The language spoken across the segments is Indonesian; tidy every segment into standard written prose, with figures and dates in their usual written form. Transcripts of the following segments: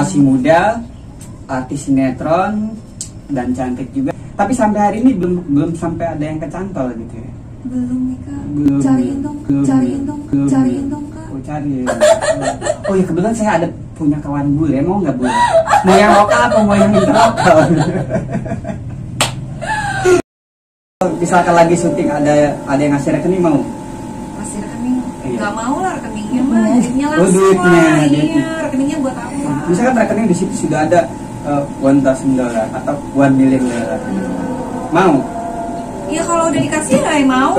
masih muda, artis sinetron dan cantik juga. Tapi sampai hari ini belum sampai ada yang kecantol gitu ya. Belum nih Kak. Belum. Cariin dong Kak. Oh cari. Oh ya kebetulan saya ada punya kawan bule, mau nggak bule? Mau yang lokal apa mau yang lokal? Misalkan lagi syuting ada yang ngasih rekening mau? Ngasih rekening? Iya. Gak mau lah rekeningnya mah, duitnya langsung duitnya, lah. duitnya. Iya, rekeningnya buat apa? Misalkan rekening di situ sudah ada $1,000 atau $1 million. Mau? Ya kalau udah dikasih lah mau.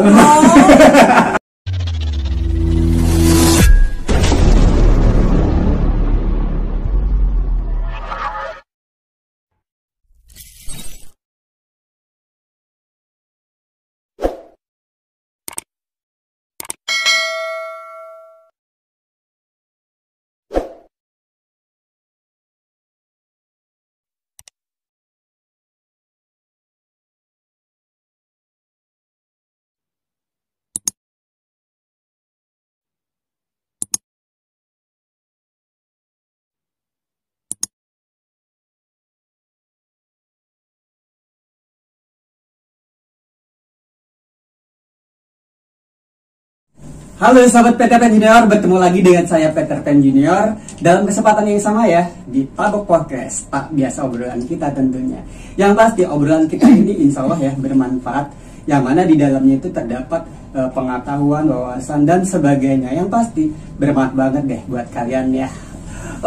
Halo sahabat Peter Pan Junior, bertemu lagi dengan saya Peter Pan Junior dalam kesempatan yang sama ya di Tabok Podcast. Tak biasa obrolan kita tentunya. Yang pasti obrolan kita ini insya Allah ya bermanfaat. Yang mana di dalamnya itu terdapat pengetahuan, wawasan dan sebagainya. Yang pasti bermanfaat banget deh buat kalian ya.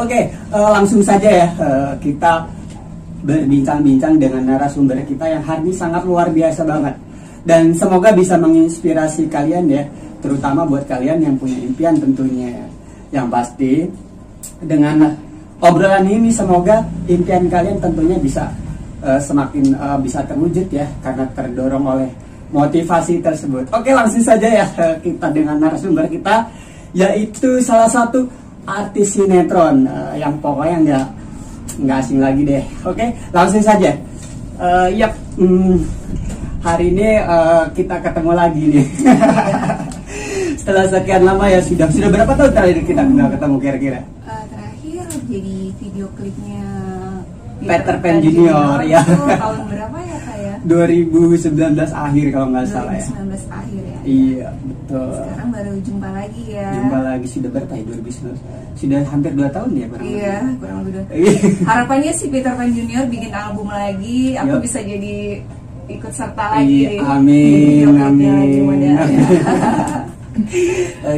Oke, langsung saja ya kita berbincang-bincang dengan narasumber kita yang hari ini sangat luar biasa banget. Dan semoga bisa menginspirasi kalian ya, terutama buat kalian yang punya impian tentunya. Yang pasti dengan obrolan ini semoga impian kalian tentunya bisa semakin bisa terwujud ya, karena terdorong oleh motivasi tersebut. Oke, langsung saja ya kita dengan narasumber kita, yaitu salah satu artis sinetron yang pokoknya nggak asing lagi deh. Oke, langsung saja. Hari ini kita ketemu lagi nih. Setelah sekian lama ya, sudah berapa tahun terakhir kita ketemu kira-kira? Terakhir jadi video klipnya Peter Pan Junior ya. Tahun berapa ya Kak ya? 2019 akhir kalau nggak salah ya. 2019 akhir ya. Iya betul. Sekarang baru jumpa lagi ya. Jumpa lagi sudah berapa ya 2019? Sudah hampir 2 tahun ya kurang lebih. Iya kurang lebih 2 tahun. Harapannya si Peter Pan Junior bikin album lagi, aku bisa jadi ikut serta lagi. Amin, amin. Ya.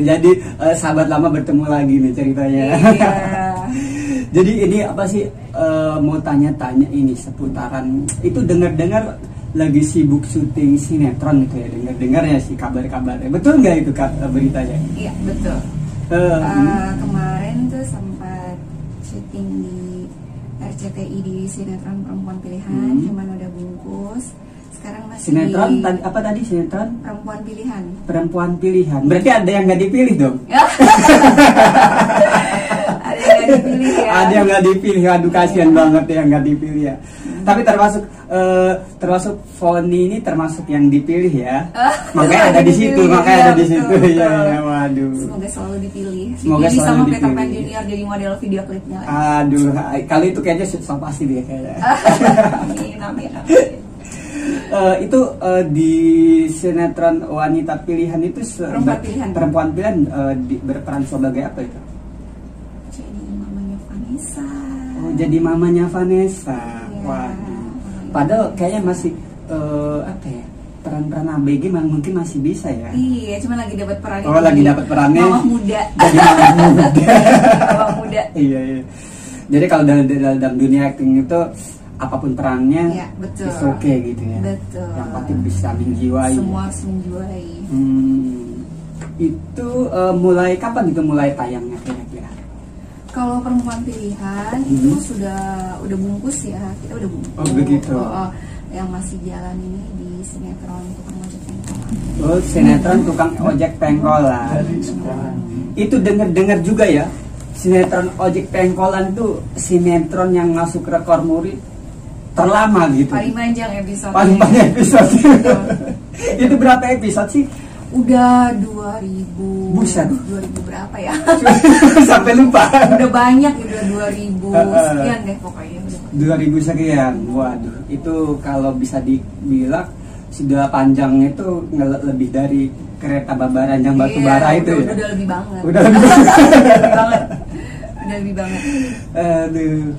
Jadi sahabat lama bertemu lagi nih ceritanya. Iya. Jadi ini apa sih, mau tanya-tanya ini seputaran itu, dengar-dengar lagi sibuk syuting sinetron gitu ya, dengar-dengar ya sih kabar-kabarnya. Betul nggak itu beritanya? Iya betul. Kemarin tuh sempat syuting di RCTI di sinetron Perempuan Pilihan, cuman udah bungkus. Sekarang masih sinetron tadi apa tadi sinetron? Perempuan Pilihan. Perempuan Pilihan. Berarti ada yang nggak dipilih dong? Ada yang nggak dipilih ya. Ada yang nggak dipilih. Aduh kasihan banget ya yang nggak dipilih ya. Tapi termasuk Foni ini termasuk yang dipilih ya. Makanya ada di situ, Iya, waduh. Semoga selalu dipilih. Semoga dipilih selalu sama Peter Pan dipilih. Junior jadi model video klipnya. Aduh, kali itu kayaknya so pasti dia kayaknya. Amin. Itu di sinetron Wanita Pilihan itu Perempuan Pilihan berperan sebagai apa itu? Jadi mamanya Vanessa. Oh, jadi mamanya Vanessa. Ya. Waduh. Padahal kayaknya masih apa ya? Peran-peran ABG mungkin masih bisa ya. Iya, cuma lagi dapat perannya. Oh, lagi dapat perannya. Mama muda. Jadi mama muda. Mama muda. Iya. Jadi kalau dalam dunia acting itu apapun perannya, ya, betul. It's okay gitu ya. Betul. Yang penting bisa menjiwai. Semua harus menjiwai. Itu mulai kapan itu mulai tayangnya kira-kira? Kalau Perempuan Pilihan itu udah bungkus ya, kita udah bungkus. Oh begitu. Yang masih jalan ini di sinetron Tukang Ojek Pengkolan. Oh, sinetron Tukang Ojek Pengkolan. Itu dengar juga ya, sinetron Ojek Pengkolan tuh sinetron yang masuk rekor muri terlama gitu. Paling panjang episode. Paling banyak episode. Itu berapa episode sih? Udah 2000. Buset. 2000 berapa ya? Sampai lupa. Udah banyak, udah 2000 sekian deh pokoknya. 2000 sekian. Waduh, itu kalau bisa dibilang sudah panjangnya itu lebih dari kereta Babaranjang batu bara itu ya. Udah lebih banget. Udah lebih banget. Udah lebih banget. Aduh.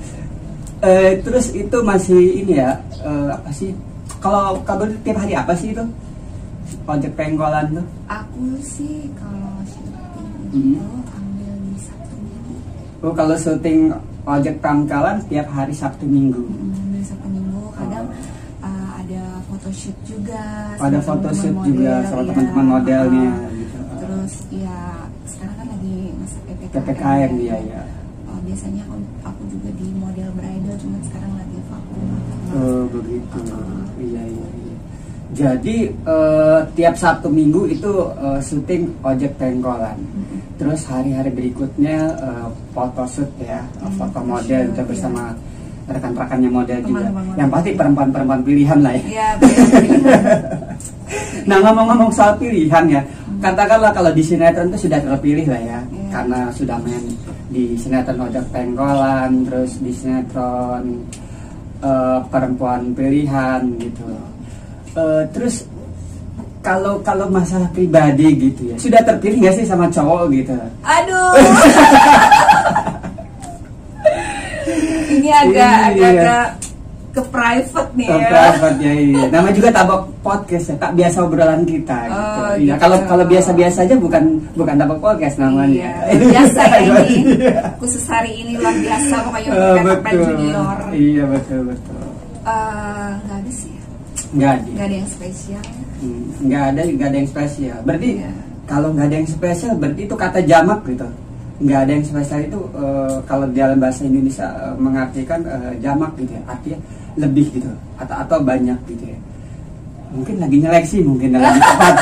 Terus itu masih ini ya, apa sih? Kalau tiap hari apa sih itu? Ojek pengkolan tuh? Aku sih kalau syuting itu ambil di Sabtu Minggu. Oh, kalau syuting ojek pangkalan tiap hari Sabtu Minggu. Ambil Sabtu Minggu, kadang ada photoshoot juga. Ada photoshoot juga sama teman-teman modelnya. Gitu. Terus ya sekarang kan lagi masa PPKM ya. Biasanya aku juga di model bridal, cuma sekarang lagi vakum. Oh begitu. Iya. Jadi tiap Sabtu Minggu itu syuting ojek pengkolan. Terus hari-hari berikutnya photoshoot ya, foto model kita bersama rekan-rekannya model juga. Yang pasti perempuan-perempuan pilihan lah ya. Iya, pilihan. Nah ngomong-ngomong soal pilihan ya, katakanlah kalau di sinetron itu sudah terpilih lah ya, karena sudah main di sinetron ojek pengkolan, terus di sinetron perempuan pilihan gitu. Terus kalau masalah pribadi gitu ya, sudah terpilih nggak sih sama cowok gitu? Aduh. Ini agak ke private nih ya. Private ya, iya. Nama juga Tabok Podcast ya, tak biasa obrolan kita gitu. Iya, kalau biasa-biasa aja bukan Tabok Podcast namanya. Iya, biasa ya ini. Khusus hari ini luar biasa pokoknya untuk Peter Pan Junior. Iya, betul. Nggak ada sih. Nggak ada yang spesial. Nggak ada yang spesial. Berarti kalau nggak ada yang spesial berarti itu kata jamak gitu. Nggak ada yang spesial itu kalau dalam bahasa Indonesia mengartikan jamak gitu ya, artinya lebih gitu atau banyak gitu ya. Mungkin lagi nyeleksi, mungkin lebih tepat.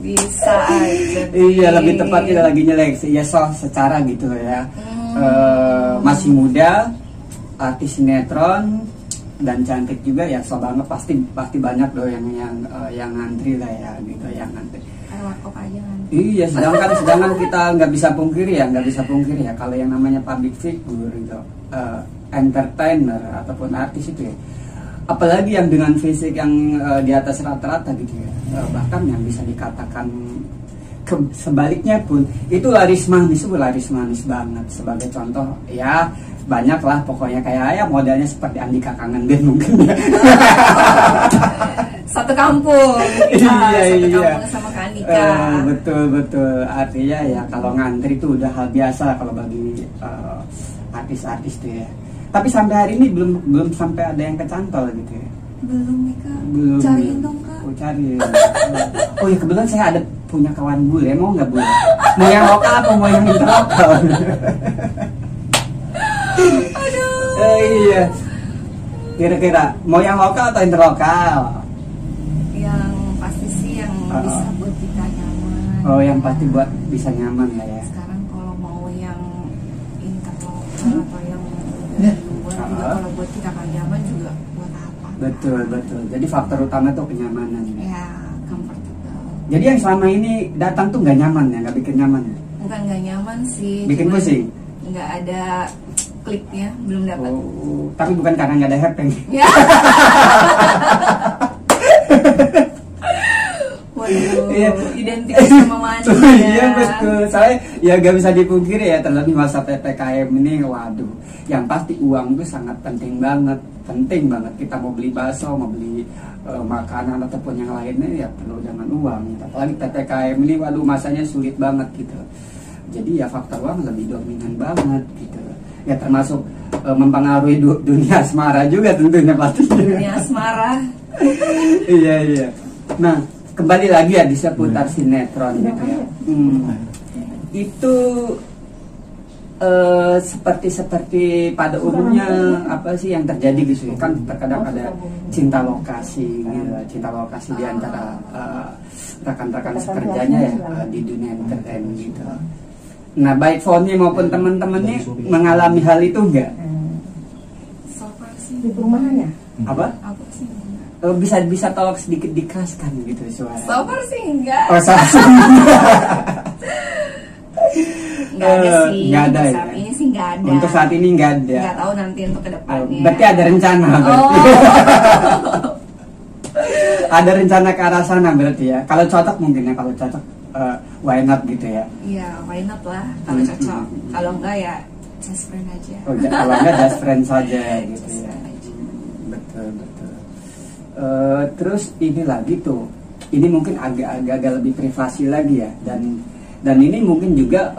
Bisa aja. Iya, lebih tepatnya lagi nyeleksi ya, secara gitu ya. Masih muda, artis sinetron dan cantik juga ya, banget pasti banyak dong yang ngantri lah ya gitu, yang ngantri. Warkop aja kan. Iya, sedangkan kita nggak bisa pungkiri ya kalau yang namanya public figure gitu, entertainer ataupun artis itu ya, apalagi yang dengan fisik yang di atas rata-rata gitu ya, bahkan yang bisa dikatakan sebaliknya pun itu laris manis banget. Sebagai contoh ya banyak lah pokoknya, kayak ya modelnya seperti Andika Kangen Band mungkin ya. Satu kampung kampung sama Kak Andika. Betul artinya ya kalau ngantri itu udah hal biasa kalau bagi artis-artis tuh ya. Tapi sampai hari ini belum sampai ada yang kecantol gitu ya. Belum nih Kak. Belum. Cariin dong Kak. Oh cari. Oh ya kebetulan saya ada punya kawan bule, mau nggak bule? Mau yang lokal apa mau yang interlokal? Aduh. Iya. Kira-kira mau yang lokal atau interlokal? Yang pasti sih yang bisa buat kita nyaman. Oh yang pasti buat bisa nyaman lah ya. Sekarang kalau mau yang interlokal atau yang luar juga kalau buat kita kan nyaman juga buat apa? Betul. Jadi faktor utama tuh kenyamanan. Ya, comfortable. Jadi yang selama ini datang tuh nggak nyaman ya, nggak bikin nyaman ya? Bukan nggak nyaman sih. Bikin pusing? Nggak ada kliknya, belum dapat. Oh, tapi bukan karena nggak ada happening. Ya. Waduh, identik sama manis. Iya betul. Saya ya gak bisa dipungkiri ya, terlebih masa PPKM ini, waduh. Yang pasti uang itu sangat penting banget. Kita mau beli bakso, mau beli makanan ataupun yang lainnya ya perlu dengan uang. Apalagi PPKM ini, waduh masanya sulit banget gitu. Jadi ya faktor uang lebih dominan banget gitu. Ya termasuk mempengaruhi dunia asmara juga tentunya pasti. Dunia asmara. Iya. Nah, kembali lagi ya di seputar sinetron gitu ya. Itu seperti pada umumnya apa sih yang terjadi gitu ya? Kan terkadang ada cinta lokasi di antara rekan-rekan sekerjanya ya di dunia entertainment gitu. Nah, baik Foni maupun teman-temannya mengalami hal itu enggak? So far sih di perumahan ya? Apa? aku sih enggak. bisa tolong sedikit dikeraskan gitu suara. So far sih enggak. Oh, so Nggak ada sih. Nggak ada Untuk ya? saat ini sih nggak ada. Untuk saat ini nggak ada. Nggak tahu nanti untuk kedepannya. Berarti ada rencana berarti. Ada rencana ke arah sana berarti ya. Kalau cocok mungkin ya, kalau cocok why not gitu ya. Iya, why not lah kalau cocok. Kalau enggak ya just friend aja. Oh, kalau enggak just friend saja gitu Just ya. friend aja. Betul. Terus ini lagi tuh. Ini mungkin agak lebih privasi lagi ya, dan ini mungkin juga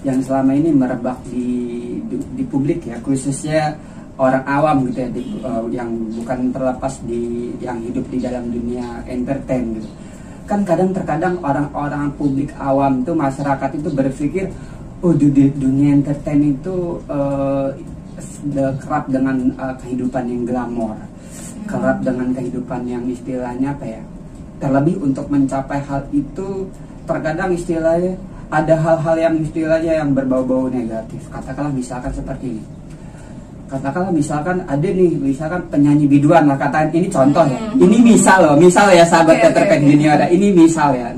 yang selama ini merebak di publik ya, khususnya orang awam gitu ya, yang bukan terlepas yang hidup di dalam dunia entertain gitu. Kan terkadang orang-orang publik awam tuh, masyarakat itu berpikir oh di dunia entertain itu kerap dengan kehidupan yang glamor, kerap dengan kehidupan yang istilahnya apa ya, terlebih untuk mencapai hal itu terkadang istilahnya ada hal-hal yang istilahnya yang berbau-bau negatif. Katakanlah misalkan seperti ini, katakanlah misalkan ada nih, misalkan penyanyi biduan lah, katakan ini contoh ya, ini misal ya sahabat Peter Pan Junior, ini misal ya,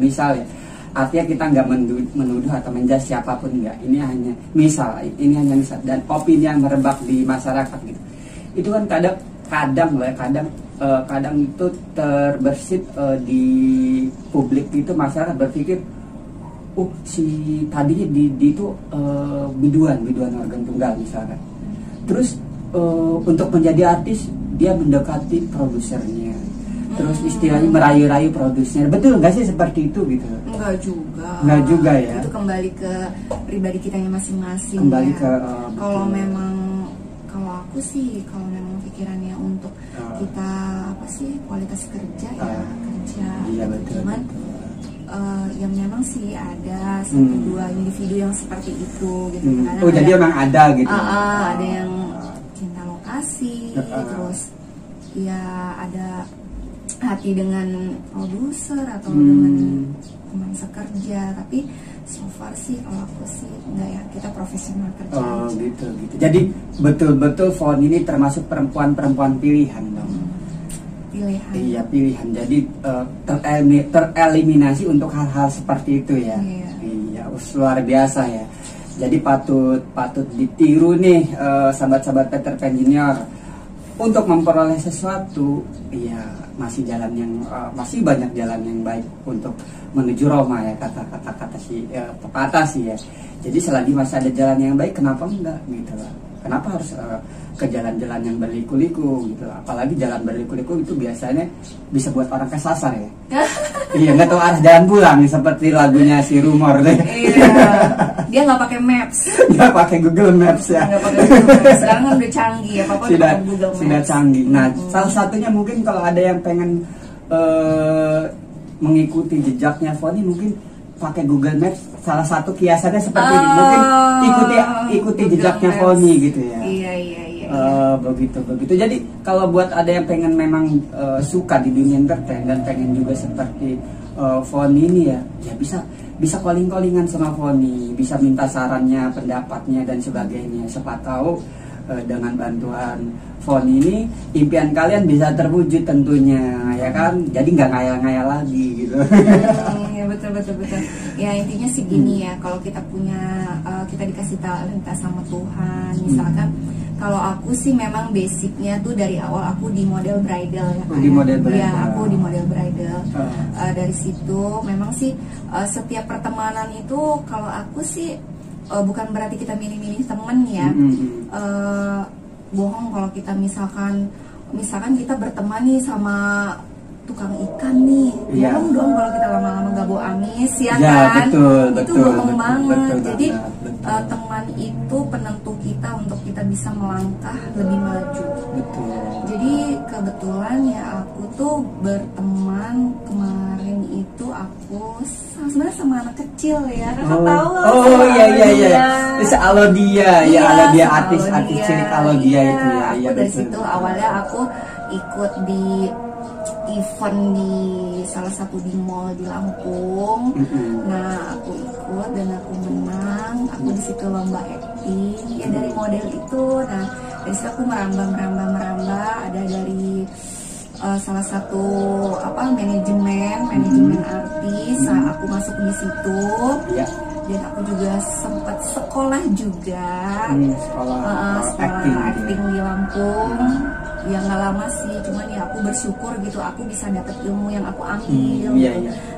artinya kita nggak menuduh atau menjudge siapapun, nggak, ini hanya misal, dan opini yang merebak di masyarakat gitu. Itu kan kadang itu terbersit di publik itu, masyarakat berpikir si tadinya di itu biduan organ tunggal misalkan, terus untuk menjadi artis dia mendekati produsernya, terus istilahnya merayu-rayu produsernya. Betul nggak sih seperti itu gitu? Enggak juga ya, itu kembali ke pribadi kitanya masing-masing kembali ya. ke Kalau memang, kalau aku sih, kalau memang pikirannya untuk kita apa sih, kualitas kerja ya kerja. Iya betul. Cuman yang memang sih ada satu dua individu yang seperti itu gitu. Oh jadi emang ada gitu. Ada yang cinta lokasi, terus ya ada hati dengan produser atau dengan teman sekerja, tapi so far sih kalau aku sih enggak ya, kita profesional kerja. Oh gitu. Jadi betul-betul Fawn ini termasuk perempuan pilihan dong. Pilihan. Iya, pilihan. Jadi tereliminasi untuk hal-hal seperti itu ya. Iya, luar biasa ya. Jadi patut ditiru nih sahabat-sahabat Peter Pan Junior untuk memperoleh sesuatu. Iya, masih banyak jalan yang baik untuk menuju Roma ya, kata pepatah sih ya. Jadi selagi masih ada jalan yang baik, kenapa enggak gitu lah. Kenapa harus ke jalan-jalan yang berliku-liku gitu. Apalagi jalan berliku-liku itu biasanya bisa buat orang kesasar ya. Iya, nggak tahu arah jalan pulang seperti lagunya si Rumor deh. Iya, dia nggak pakai Maps. Nggak pakai Google Maps ya. Nggak pakai Google Maps. Sekarang kan udah canggih ya, Papa udah pakai Google Maps. Sudah canggih. Nah, salah satunya mungkin kalau ada yang pengen mengikuti jejaknya Foni, mungkin pakai Google Maps. Salah satu kiasannya seperti ini. Mungkin ikuti jejaknya Foni gitu ya. Iya. Begitu. Jadi kalau buat ada yang pengen memang suka di dunia entertain dan pengen juga seperti Foni ini ya bisa calling-callingan sama Foni, bisa minta sarannya, pendapatnya dan sebagainya. Siapa tahu dengan bantuan Foni ini impian kalian bisa terwujud tentunya ya kan. Jadi nggak ngayal-ngayal lagi gitu. Ya betul. Ya intinya sih gini ya, kalau kita kita dikasih talenta sama Tuhan, misalkan kalau aku sih memang basicnya tuh dari awal aku di model bridal ya kan. Di model bridal. Ya, aku di model bridal. Dari situ memang sih setiap pertemanan itu kalau aku sih bukan berarti kita milih-milih temen ya. Bohong kalau kita misalkan kita berteman nih sama tukang ikan nih, bohong dong kalau kita lama-lama gak bawa amis ya kan. Itu bohong banget. Jadi teman itu penentu kita untuk kita bisa melangkah lebih maju. Jadi kebetulan ya aku tuh berteman kemarin itu aku sebenarnya sama anak kecil ya, kakak tahu. Iya. Alodia artis cilik Alodia itu ya. Aku dari situ awalnya aku ikut di event di salah satu di mall di Lampung. Nah aku ikut dan aku menang. Aku di situ lomba acting ya dari model itu. Nah dari situ aku merambah. Ada dari salah satu manajemen artis. Aku masuk di situ. Dan aku juga sempat sekolah juga, sekolah acting di Lampung. Ya nggak lama sih, cuman ya aku bersyukur gitu, aku bisa dapat ilmu yang aku ambil.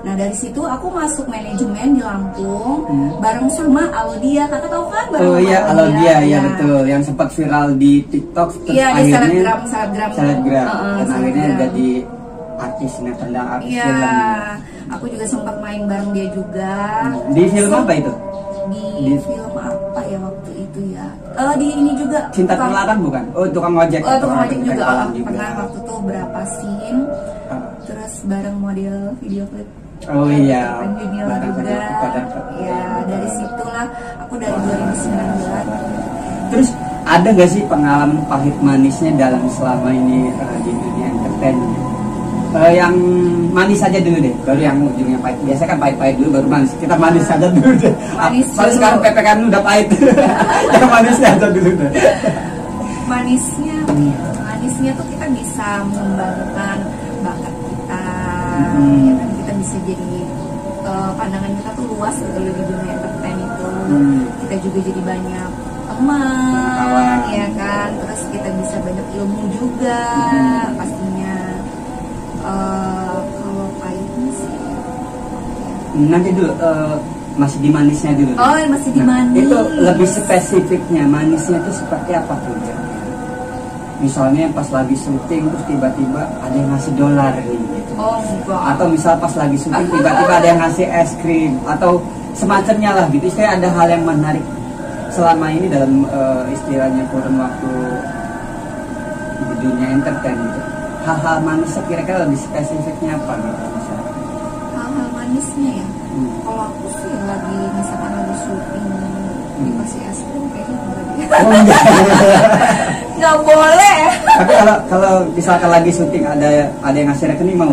Nah dari situ aku masuk manajemen di Lampung bareng sama Audia. Kakak tahu kan? Audia ya betul, yang sempat viral di TikTok. Iya, di selebgram. Dan akhirnya jadi artis sinetron dan artis film. Aku juga sempat main bareng dia juga. Di film apa itu? Di film apa ya waktu itu ya? Di ini juga. Cinta Terlarang bukan? Oh, tukang ojek. Tukang ojek juga. Pernah waktu itu berapa scene. Terus bareng model video klip. Oh iya. Junior juga. Ya dari situlah aku dari 2019. Terus ada gak sih pengalaman pahit manisnya dalam selama ini di dunia entertainment? Yang manis saja dulu deh, baru yang ujungnya pahit. Biasanya kan pahit-pahit dulu baru manis. Kita manis saja dulu deh. Soalnya sekarang PPKM udah pahit. Yang manisnya aja dulu deh. Manisnya tuh kita bisa mengembangkan bakat kita. Ya kan kita bisa jadi pandangan kita tuh luas gitu di dunia entertain itu. Kita juga jadi banyak teman, ya kan. Terus kita bisa banyak ilmu juga pastinya. Kalau pahitnya sih nanti dulu masih di manisnya dulu. Masih di manis. Itu lebih spesifiknya manisnya itu seperti apa tuh? Misalnya pas lagi syuting terus tiba-tiba ada yang ngasih dolar gitu. Enggak. Atau misal pas lagi syuting tiba-tiba ada yang ngasih es krim atau semacamnya lah gitu. Istilahnya ada hal yang menarik selama ini dalam istilahnya kurun waktu di dunia entertain gitu. Hal-hal manisnya kira-kira lebih spesifiknya apa gitu misalnya? Hal-hal manisnya ya? Kalau aku sih misalkan lagi syuting dikasih es krim kayaknya enggak. Nggak boleh. Tapi kalau misalkan lagi syuting ada yang ngasih rekening mau?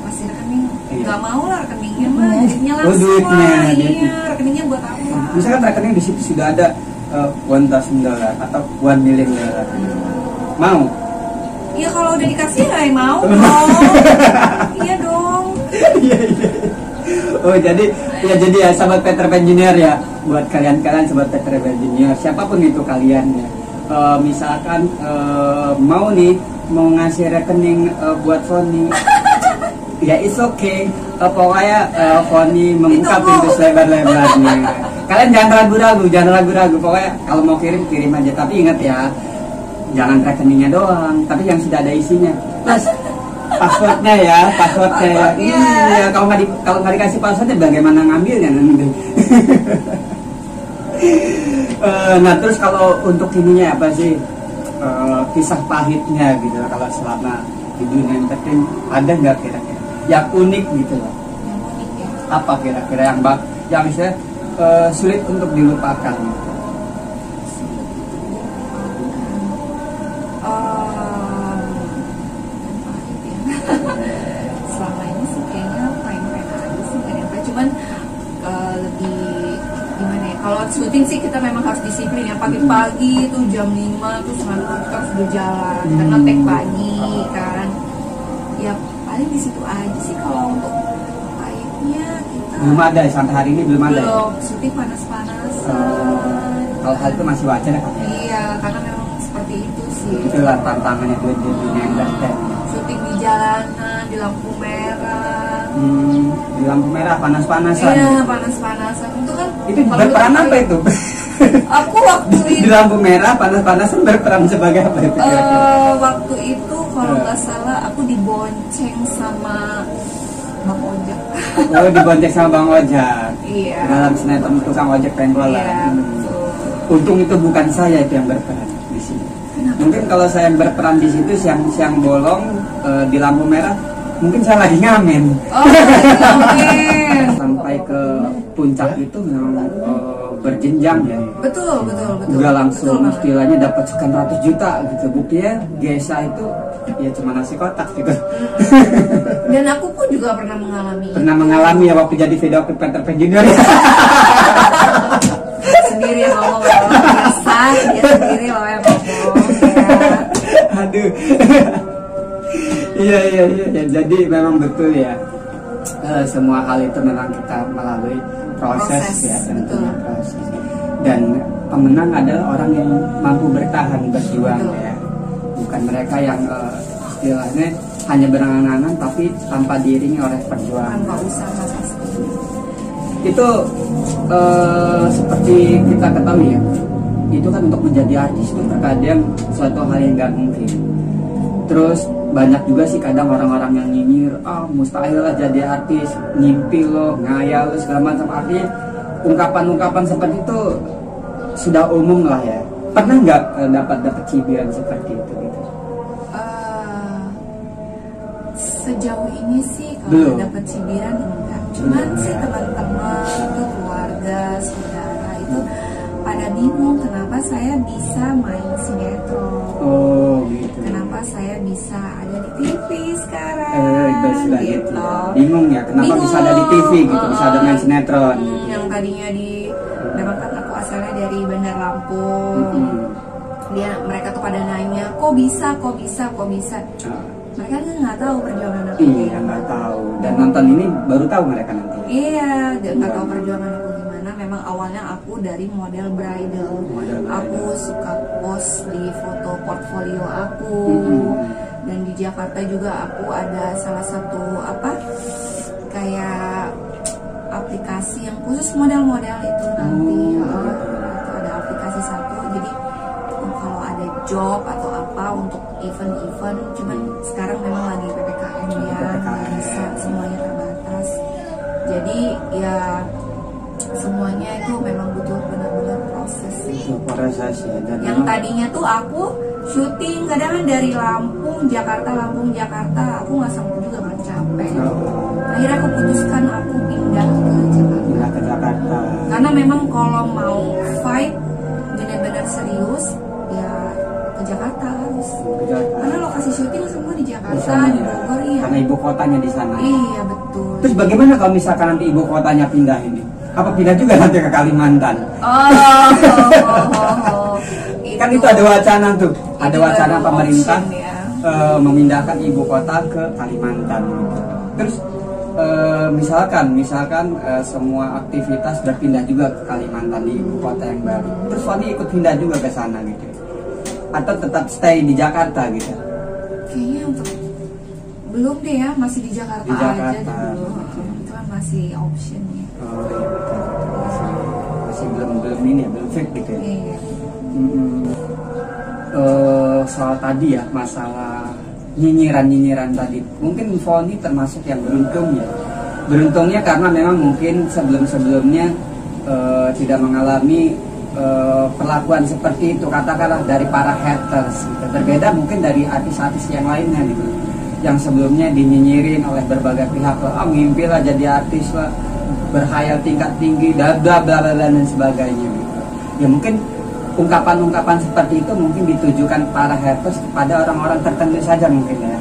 Ngasih rekening? Nggak mau lah, rekeningnya mah duitnya langsung. Duitnya. Rekeningnya buat apa? Misalkan rekening di situ sudah ada $1,000 atau $1 million. Mau? Iya kalau udah dikasih ya mau. Iya dong. Iya. Oh jadi ya sahabat Peter Pan Junior ya, buat kalian sahabat Peter Pan Junior siapapun itu kalian ya, misalkan mau ngasih rekening buat Foni, ya it's okay. Pokoknya Foni membuka pintu selebar-lebarnya. Kalian jangan ragu-ragu. Pokoknya kalau mau kirim aja, tapi ingat ya, jangan rekeningnya doang, tapi yang sudah ada isinya. Plus passwordnya ya. Iya, kalau nggak dikasih passwordnya bagaimana ngambilnya nanti? Nah terus kalau untuk ininya apa sih kisah pahitnya gitu kalau selama di dunia entertain ada nggak kira-kira yang unik gitu loh? Yang unik ya. Apa kira-kira yang misalnya sulit untuk dilupakan? Selama ini sih kayaknya main-main aja sih, gak nyampe. Cuman lebih gimana ya, kalau syuting sih kita memang harus disiplin ya. Pagi-pagi tuh jam 5 tuh kita harus berjalan karena take pagi kan. Ya paling di situ aja sih. Kalau untuk pahitnya kita belum ada sampai hari ini belum ada. Syuting panas-panasan. Kalau hal itu masih wajar kan? Iya, karena memang seperti itu sih. Itulah tantangannya di dunia entertain. Syuting di jalanan, di lampu merah. Di lampu merah panas-panasan. Iya, panas-panasan. Itu berperan apa itu? Aku waktu itu di lampu merah panas-panasan berperan sebagai apa itu? Waktu itu kalau nggak salah aku dibonceng sama Bang Ojek. Oh, dibonceng sama Bang Ojek. Iya. Dalam sinetron tukang ojek pengkolan. Iya, betul. Untung itu bukan saya itu yang berperan di sini. Kenapa? Mungkin kalau saya berperan di situ siang bolong di lampu merah, mungkin saya lagi ngamen. Oh, ngamen. Sampai ke puncak itu memang berjenjang ya. Betul. Udah langsung istilahnya dapat sekian ratus juta gitu. Buktinya Gesa itu ya cuma nasi kotak gitu. Dan aku pun juga pernah mengalami ya waktu jadi video klip Peter Pan Junior. Sendiri yang ngomong biasa, dia sendiri loh yang ngomong ya. Aduh. Iya. Jadi memang betul ya. Semua hal itu memang kita melalui proses ya, tentunya proses. Dan pemenang adalah orang yang mampu bertahan berjuang ya. Bukan mereka yang istilahnya hanya berangan-angan tapi tanpa diiringi oleh perjuangan. Tanpa usaha pasti. Itu seperti kita ketahui ya. Itu kan untuk menjadi artis itu terkadang suatu hal yang gak mungkin. Terus banyak juga sih kadang orang-orang yang nyinyir, mustahil lah jadi artis, ngimpi lo, ngayal lo segala macam. Artinya ungkapan-ungkapan seperti itu sudah umum lah ya. Pernah nggak dapat cibiran seperti itu gitu? Sejauh ini sih kalau dapat cibiran enggak. Cuman sih teman-teman itu keluarga, saudara itu pada bingung kenapa saya bisa main sinetron. Oh gitu. Kenapa saya bisa ada di TV sekarang? Gitu. Bingung ya, kenapa bisa ada di TV gitu, bisa ada main sinetron. Yang tadinya memang kan aku asalnya dari Bandar Lampung. Mereka tuh pada nanya, kok bisa? Mereka kan nggak tahu perjuangan aku. Iya, nggak tahu. Dan nonton ini baru tahu mereka nanti. Iya, nggak tahu perjuangan aku gimana. Memang awalnya aku dari model bridal. Aku suka post di foto portfolio aku. Dan di Jakarta juga aku ada salah satu kayak aplikasi yang khusus model-model itu nanti. Itu ada aplikasi satu. Jadi kalau ada job atau apa untuk event-event, cuman sekarang memang lagi PPKM ya, nggak bisa semuanya terbatas. Jadi ya semuanya itu memang butuh benar-benar proses sih. Proses ya. Dan yang tadinya tuh aku syuting kadang dari Lampung Jakarta, aku nggak sanggup juga, nggak capek. Akhirnya aku putuskan aku pindah ke Jakarta. Karena memang kalau mau fight benar-benar serius ya ke Jakarta harus. Karena lokasi syuting semua di Jakarta, di Bogor, iya. Karena ibu kotanya di sana. Iya betul. Terus bagaimana kalau misalkan nanti ibu kotanya pindah ini? Apa pindah juga nanti ke Kalimantan? Kan itu ada wacana tuh, ada wacana pemerintah memindahkan ibu kota ke Kalimantan. Terus misalkan semua aktivitas berpindah juga ke Kalimantan di ibu kota yang baru. Terus Foni ikut pindah juga ke sana gitu? Atau tetap stay di Jakarta gitu? Kayaknya belum deh ya, masih di Jakarta aja dulu. Itu kan masih optionnya. Oh iya betul. Masih belum ini ya, belum fit gitu ya. Iya. Soal tadi ya, masalah nyinyiran tadi, mungkin Foni termasuk yang beruntung ya. Beruntungnya karena memang mungkin sebelumnya tidak mengalami perlakuan seperti itu, katakanlah dari para haters gitu. Berbeda mungkin dari artis-artis yang lainnya gitu, yang sebelumnya dinyinyirin oleh berbagai pihak, mimpi lah jadi artis lah, berhayal tingkat tinggi, bla bla bla dan sebagainya gitu. Ya mungkin ungkapan-ungkapan seperti itu mungkin ditujukan para haters kepada orang-orang tertentu saja mungkin ya.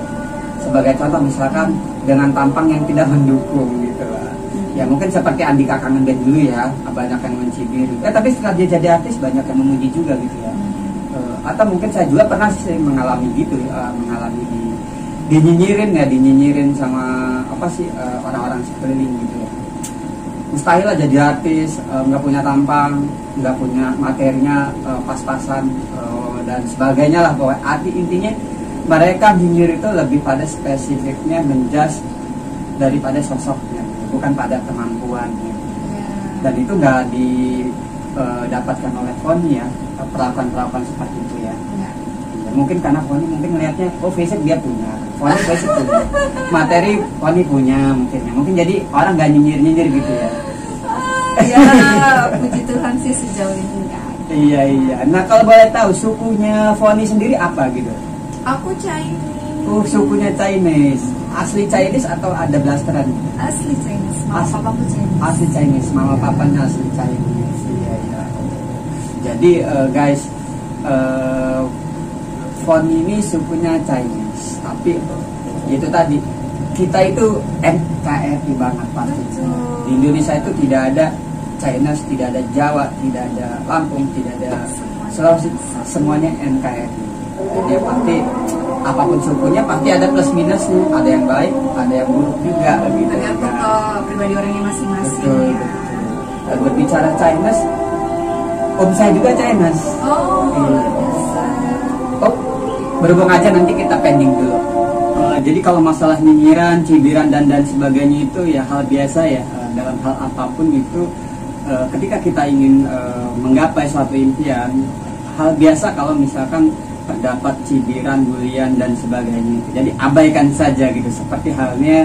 Sebagai contoh misalkan dengan tampang yang tidak mendukung gitu lah. Ya mungkin seperti Andika Kangen Band dulu ya, banyak yang mencibir. Tapi setelah dia jadi artis banyak yang memuji juga gitu ya. Atau mungkin saya juga pernah sih mengalami gitu, mengalami dinyinyirin sama orang-orang sekeliling gitu ya. Mustahil lah jadi artis, nggak punya tampang, nggak punya materinya pas-pasan dan sebagainya lah. Bahwa intinya mereka nyinyir itu lebih pada spesifiknya menjudge daripada sosoknya, bukan pada kemampuannya. Dan itu nggak didapatkan oleh Foni ya, perlakuan seperti itu ya. Mungkin karena Foni mungkin melihatnya, fisik dia punya, Foni fisik punya, materi Foni punya mungkin jadi orang nggak nyinyir gitu ya. Ya puji Tuhan sih sejauh ini enggak. Iya. Nah kalau boleh tahu sukunya Foni sendiri apa gitu? Aku Chinese. Sukunya Chinese. Asli Chinese atau ada blasteran? Asli Chinese. Mama papaku Chinese. Asli Chinese. Mama papanya asli Chinese. Iya. Jadi guys, Foni ini sukunya Chinese, tapi itu tadi kita itu NKRI banget pasti. Di Indonesia itu tidak ada Chinese, tidak ada Jawa, tidak ada Lampung, tidak ada Sulawesi, semuanya NKRI. Jadi pasti apapun sukunya pasti ada plus minusnya, ada yang baik, ada yang buruk juga gitu. Tergantung ke pribadi orangnya masing-masing. Betul, Ya. betul. Berbicara Chinese, om saya juga Chinese. Oh, luar biasa. Oh, berhubung aja nanti kita pending dulu. Jadi kalau masalah nyinyiran, cibiran dan sebagainya itu ya hal biasa ya, dalam hal apapun itu. Ketika kita ingin menggapai suatu impian, hal biasa kalau misalkan terdapat cibiran, bulian dan sebagainya itu. Jadi abaikan saja gitu, seperti halnya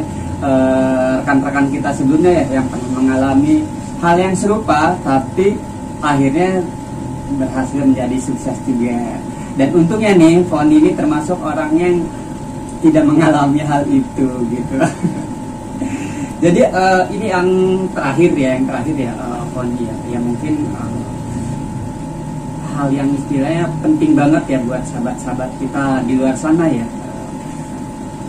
rekan-rekan kita sebelumnya ya yang pernah mengalami hal yang serupa, tapi akhirnya berhasil menjadi sukses juga. Dan untungnya nih, Foni ini termasuk orang yang tidak mengalami hal itu gitu. Jadi ini yang terakhir ya, Foni ya mungkin hal yang istilahnya penting banget ya buat sahabat-sahabat kita di luar sana ya,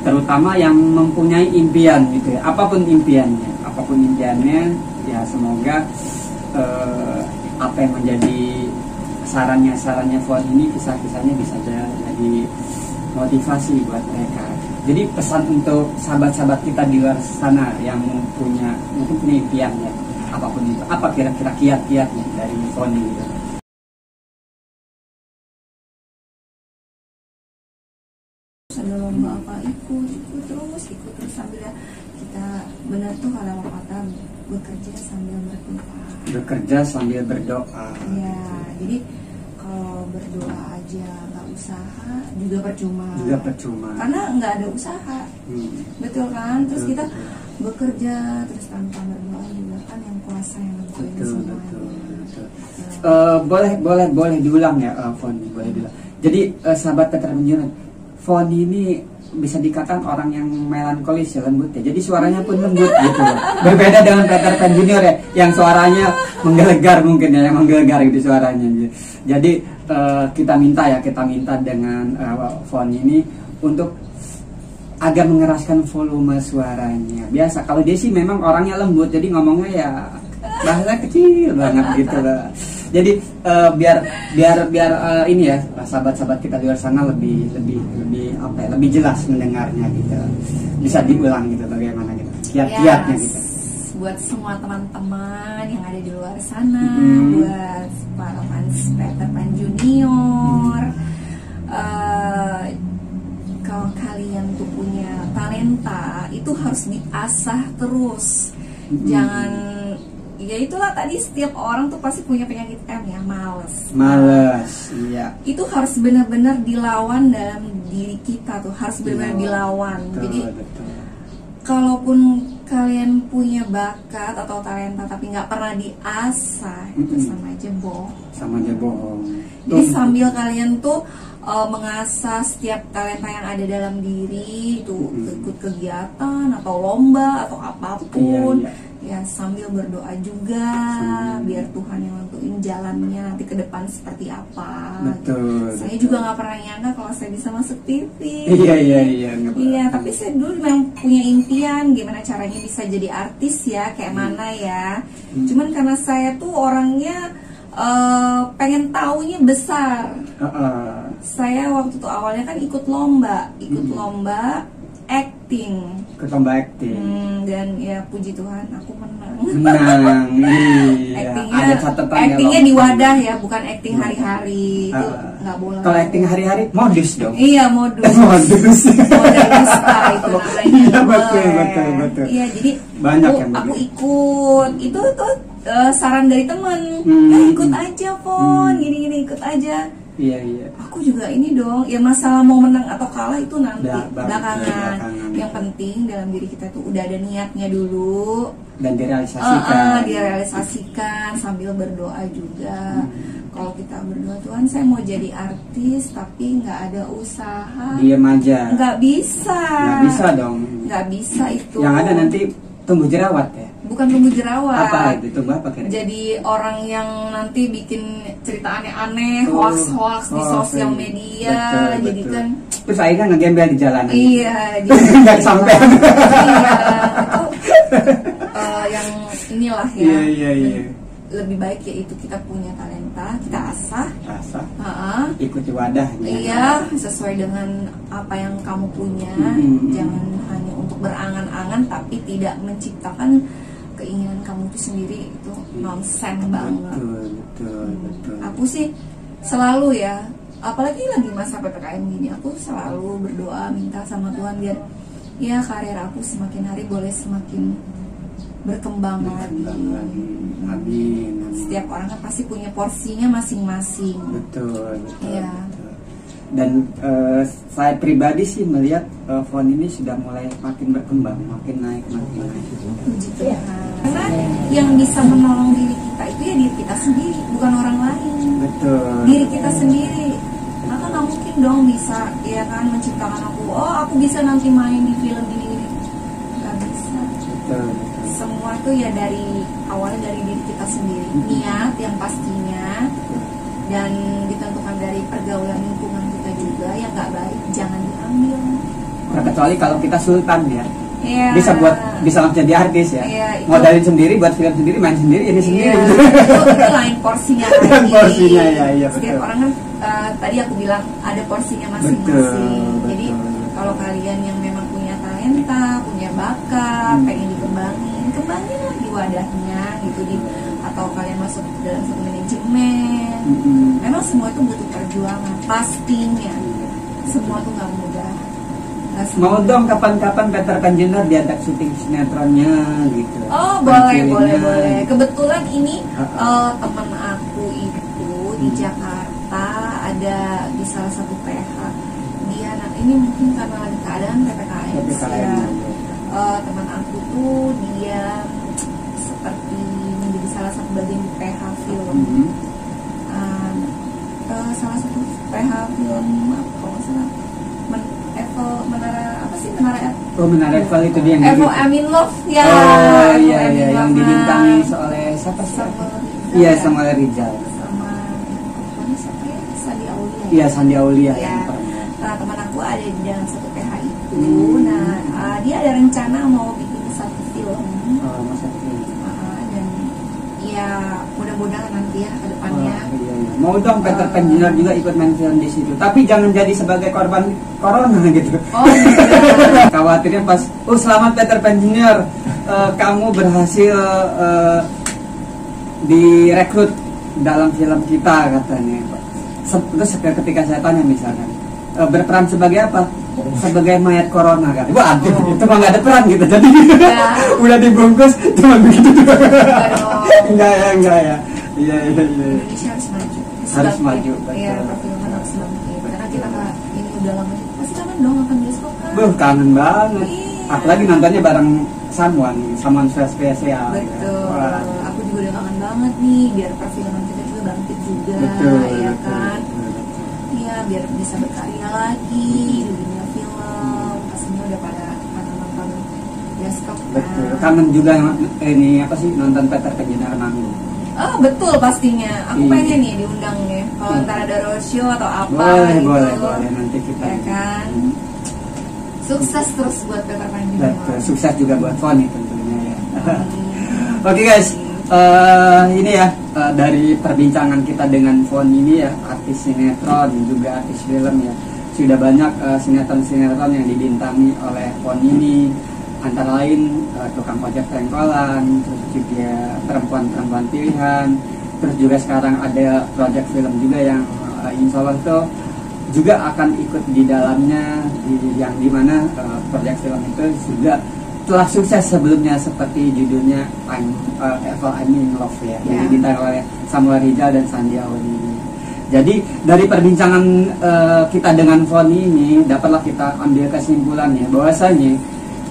terutama yang mempunyai impian gitu ya, apapun impiannya ya semoga apa yang menjadi sarannya Foni ini, kisah-kisahnya bisa jadi motivasi buat mereka. Jadi pesan untuk sahabat-sahabat kita di luar sana yang mungkin punya impian ya, apapun itu, apa kira-kira kiat-kiatnya dari Foni gitu. Ada lomba apa ikut terus sambil kita benar tuh kalau kata bekerja sambil berdoa. Ya, jadi kalau berdoa aja nggak usaha juga percuma. Karena nggak ada usaha, betul kan? Terus kita bekerja terus tanpa berdoa juga kan yang kuasa yang nentuin semuanya. Boleh diulang ya, Foni, boleh diulang. Jadi sahabat Peter Pan Junior, Foni ini bisa dikatakan orang yang melankolis ya, lembut ya. Jadi suaranya pun lembut gitu loh. Berbeda dengan Peter Pan Junior ya, yang suaranya menggelegar mungkin ya, yang menggelegar gitu suaranya. Jadi kita minta dengan Foni ini untuk agak mengeraskan volume suaranya. Biasa kalau dia sih memang orangnya lembut, jadi ngomongnya ya bahasa kecil banget gitu loh. Jadi biar ini ya sahabat-sahabat kita di luar sana lebih jelas mendengarnya gitu. Bisa diulang gitu bagaimana gitu kiat-kiatnya gitu. Buat semua teman-teman yang ada di luar sana, buat para fans Peter Pan Junior, kalau kalian tuh punya talenta itu harus diasah terus. Jangan, ya itulah tadi, setiap orang tuh pasti punya penyakit M ya, males, iya. Itu harus benar-benar dilawan dalam diri kita tuh, harus benar-benar dilawan. Jadi kalaupun kalian punya bakat atau talenta tapi nggak pernah diasah, itu sama aja bohong. Jadi sambil kalian tuh mengasah setiap talenta yang ada dalam diri itu, ikut kegiatan atau lomba atau apapun, ya sambil berdoa juga biar Tuhan yang nentuin jalannya nanti ke depan seperti apa. Betul. Saya juga nggak pernah nyangka kalau saya bisa masuk TV. Iya, tapi saya dulu memang punya impian gimana caranya bisa jadi artis ya, kayak mana ya. Cuman karena saya tuh orangnya pengen taunya besar. Saya waktu itu awalnya kan ikut lomba acting. Dan ya puji Tuhan aku menang. Actingnya di wadah ya, bukan acting hari-hari. Itu nggak boleh. Kalau acting hari-hari modus dong. Iya, modus. Model dusta itu namanya. Betul. Iya, jadi banyak aku ikut. Itu tuh saran dari teman. Ikut aja, Fon. Gini ikut aja. Iya. Aku juga ini dong. Ya masalah mau menang atau kalah itu nanti belakangan. Yang penting dalam diri kita tuh udah ada niatnya dulu dan direalisasikan. Direalisasikan sambil berdoa juga. Kalau kita berdoa, Tuhan saya mau jadi artis tapi nggak ada usaha. Diam aja. Nggak bisa. Nggak bisa dong. Nggak bisa itu. Yang ada nanti tumbuh jerawat ya. Bukan tumbuh jerawat. Apa itu? Tumbuh apa kira-kira? Jadi orang yang nanti bikin cerita aneh-aneh, hoax di sosial media. Betul. Jadi kan terus akhirnya ngegembel di jalanan. Iya, nggak sampai. Iya, itu yang inilah ya. Iya. lebih baik yaitu kita punya talenta, kita asah, ikuti wadahnya. Iya, sesuai dengan apa yang kamu punya. Jangan hanya untuk berangan-angan tapi tidak menciptakan keinginan kamu itu sendiri, itu nonsen banget. Betul. Aku sih selalu ya, apalagi lagi masa PPKM gini, aku selalu berdoa minta sama Tuhan biar ya karir aku semakin hari boleh semakin berkembang lagi. Amin. Setiap orang kan pasti punya porsinya masing-masing. Betul. Iya. Dan saya pribadi sih melihat phone ini sudah mulai makin berkembang, makin naik. Puji Tuhan. Karena yang bisa menolong diri kita itu ya diri kita sendiri, bukan orang lain. Betul. Diri kita sendiri. Maka nggak mungkin dong bisa ya kan menciptakan aku bisa nanti main di film ini. Nggak bisa. Betul. Semua tuh ya dari awalnya dari diri kita sendiri, niat yang pastinya, dan ditentukan dari pergaulan lingkungan kita juga yang nggak baik jangan diambil. Kecuali kalau kita sultan ya, yeah. bisa langsung jadi artis ya, yeah, modalin sendiri, buat film sendiri, main sendiri, ini sendiri. Itu lain porsinya lagi. Porsinya ya. Setiap orang kan tadi aku bilang ada porsinya masing-masing. Jadi kalau kalian yang memang punya talenta, punya bakat, pengen kembangin lah di wadahnya gitu, atau kalian masuk dalam satu manajemen. Memang semua itu butuh perjuangan, pastinya. Semua tuh nggak mudah. Mau dong kapan-kapan Peter Pan Junior diajak syuting sinetronnya gitu. Oh boleh. Kebetulan ini teman aku itu di Jakarta ada di salah satu PH. Dia ini mungkin karena lagi keadaan PPKM ya. Teman aku tuh dia seperti menjadi salah satu bagian di PH film. Salah satu PH film apa nggak salah. Menara Eiffel itu dia yang Evo Amin Love ya. Oh iya yang dibintangi oleh siapa sih? Iya, sama Rizal. Sama siapa ya? Sandi Aulia. Iya, Sandi Aulia. Ya. Nah, teman aku ada di dalam satu PH itu. Nah, dia ada rencana mau bikin satu film. Oh, masa film. Dan ya mudah-mudahan nanti ya ke depannya. Iya. Mau dong Peter Pan Junior juga ikut main film di situ. Tapi jangan jadi sebagai korban corona gitu. Oh, iya. Khawatirnya pas, selamat Peter Pan Junior, kamu berhasil direkrut dalam film kita katanya. Terus ketika saya tanya misalkan, berperan sebagai apa? Sebagai mayat corona kan. Waduh, itu mah nggak ada peran gitu. Jadi udah dibungkus cuma begitu. Enggak ya. Iya. Indonesia harus maju. Iya, perfilman harus bangkit. Karena kita ini udah lama, pasti kangen dong nonton bioskop kan. Kangen banget. Iya. Apalagi nontonnya bareng someone spesial. Betul. Aku juga udah kangen banget nih, biar perfilman kita juga bangkit juga. Iya kan. Iya, biar bisa berkarya lagi di dunia film. Pastinya udah pada nonton bioskop kan. Betul. Kangen juga ini apa sih, nonton Peter Pan Junior manggung. Oh betul pastinya. Aku pengen nih diundang nih. Kalau ntar ada roadshow atau apa boleh nanti kita. Ya kan. Sukses terus buat Peter Pan juga. Sukses juga buat Foni tentunya ya. Oke guys, ini ya dari perbincangan kita dengan Foni ini ya, artis sinetron juga artis film ya. Sudah banyak sinetron yang dibintangi oleh Foni ini. Antara lain tukang ojek pengkolan, terus juga perempuan pilihan, terus juga sekarang ada project film juga yang insya Allah itu juga akan ikut di dalamnya, yang dimana project film itu juga telah sukses sebelumnya seperti judulnya I'm in Love ya, yang dibintangi oleh Samuel Rizal dan Sandi Aulia. Jadi dari perbincangan kita dengan Foni ini dapatlah kita ambil kesimpulan ya, bahwasanya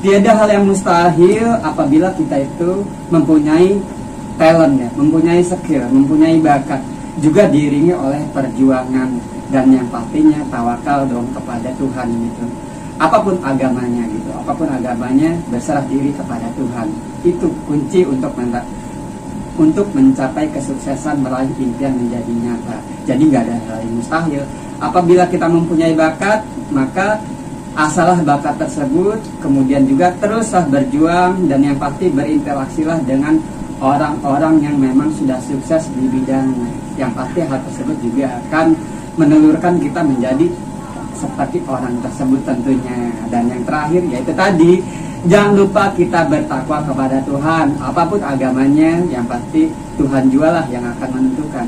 tiada hal yang mustahil apabila kita itu mempunyai talent ya, mempunyai skill, mempunyai bakat, juga diiringi oleh perjuangan, dan yang pastinya tawakal dong kepada Tuhan gitu. Apapun agamanya gitu, apapun agamanya, berserah diri kepada Tuhan. Itu kunci untuk mencapai kesuksesan, meraih impian menjadi nyata. Jadi nggak ada hal yang mustahil. Apabila kita mempunyai bakat, maka asalah bakat tersebut, kemudian juga teruslah berjuang, dan yang pasti berinteraksilah dengan orang-orang yang memang sudah sukses di bidangnya. Yang pasti hal tersebut juga akan menelurkan kita menjadi seperti orang tersebut tentunya. Dan yang terakhir yaitu tadi, jangan lupa kita bertakwa kepada Tuhan. Apapun agamanya, yang pasti Tuhan jualah yang akan menentukan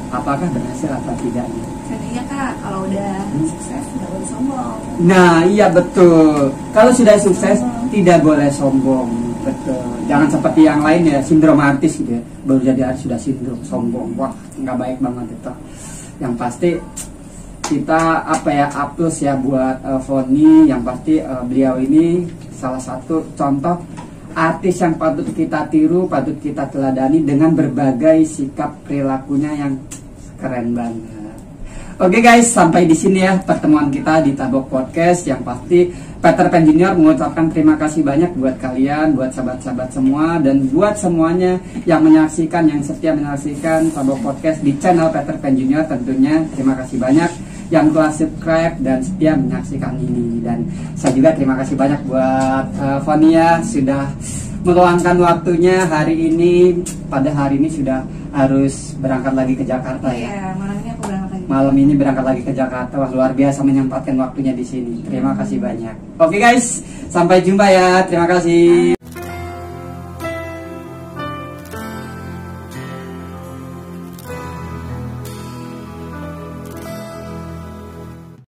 apakah berhasil atau tidaknya. Jadinya Kak, kalau udah sukses tidak boleh sombong. Nah iya betul, kalau sudah sukses tidak boleh sombong. Betul, jangan seperti yang lain ya, sindrom artis gitu ya, baru jadi artis sudah sindrom sombong. Wah nggak baik banget itu. Yang pasti kita aplaus ya buat Foni. Yang pasti beliau ini salah satu contoh artis yang patut kita tiru, patut kita teladani dengan berbagai sikap perilakunya yang keren banget. Oke guys, sampai di sini ya pertemuan kita di Tabok Podcast. Yang pasti Peter Pan Junior mengucapkan terima kasih banyak buat kalian, buat sahabat-sahabat semua, dan buat semuanya yang menyaksikan, yang setia menyaksikan Tabok Podcast di channel Peter Pan Junior tentunya. Terima kasih banyak yang telah subscribe dan setia menyaksikan ini. Dan saya juga terima kasih banyak buat Fonia sudah meluangkan waktunya hari ini. Pada hari ini sudah harus berangkat lagi ke Jakarta ya. Malam ini berangkat lagi ke Jakarta. Wah, luar biasa menyempatkan waktunya di sini. Terima kasih banyak. Oke guys, sampai jumpa ya. Terima kasih.